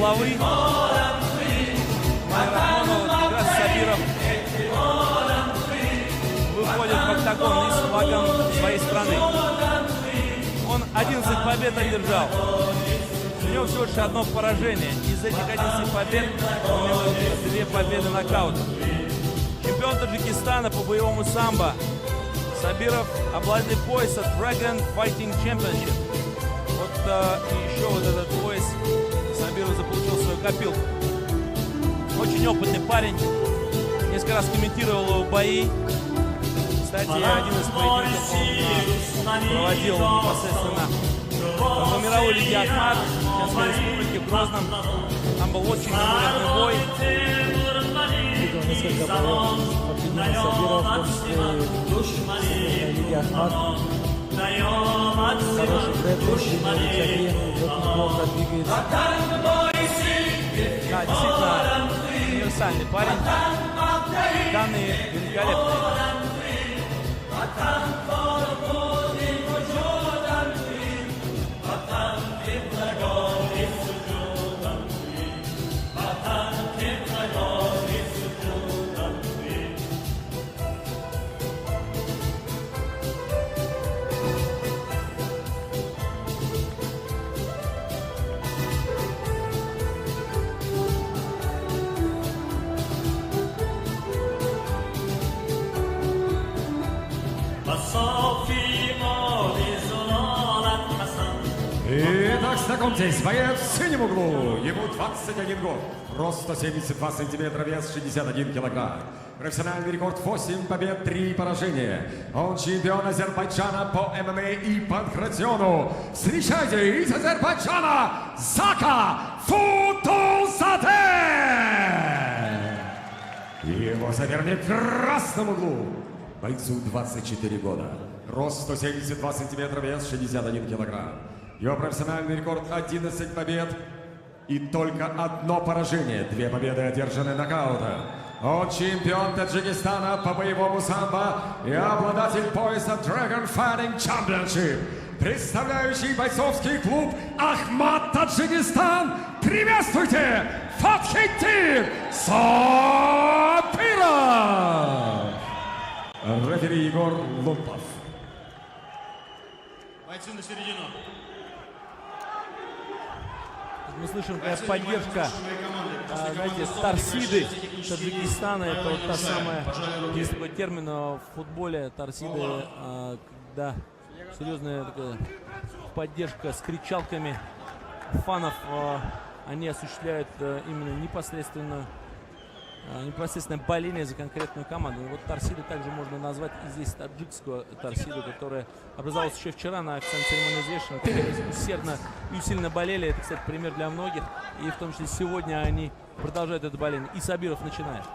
головы. Майрахмонов, как раз Сабиров выходит в октагон и с флагом своей страны. Он 11 побед одержал. У него всего лишь одно поражение. Из этих 11 побед у него 2 победы нокаутом. Чемпион Таджикистана по боевому самбо Сабиров обладатель пояса Dragon Fighting Championship. Вот и еще вот этот пояс Сабиров заполучил свою копилку. Очень опытный парень. Несколько раз комментировал его бои. Кстати, один из поединков он проводил непосредственно в мировой лиге Ахмат, Чеченской республике, в Грозном. Там был очень замечательный бой. Видел несколько боев Фатимина Сабиров, в том числе и в лиге Ахмат. Хороший грэпплинг, очень неплохо двигается. Да, действительно, универсальный парень. Данные великолепные. Итак, знакомьтесь, боец в синем углу. Ему 21 год. Рост 172 сантиметра, вес 61 килограмм. Профессиональный рекорд 8 побед, 3 поражения. Он чемпион Азербайджана по ММА и панкратиону. Встречайте из Азербайджана Зака Футулзаде! Его соперник в красном углу. Бойцу 24 года. Рост 172 сантиметра, вес 61 килограмм. Его профессиональный рекорд 11 побед и только одно поражение. 2 победы одержаны нокаутом. Он чемпион Таджикистана по боевому самбо и обладатель пояса Dragon Fighting Championship, представляющий бойцовский клуб Ахмат Таджикистан. Приветствуйте, Фатхиддин Сабиров! Рефери Егор Лунпов. Бойцы на середину. Мы слышим, какая поддержка, знаете, торсиды Таджикистана. Это вот та самая, есть такой термин в футболе, торсиды, когда серьезная такая поддержка с кричалками фанов. Они осуществляют именно непосредственное боление за конкретную команду. И вот торсиду также можно назвать и здесь таджикскую торсиду, которая образовалась еще вчера на официальной церемонии взвешивания. Усердно и усиленно болели. Это, кстати, пример для многих. И в том числе сегодня они продолжают это боление. И Сабиров начинает.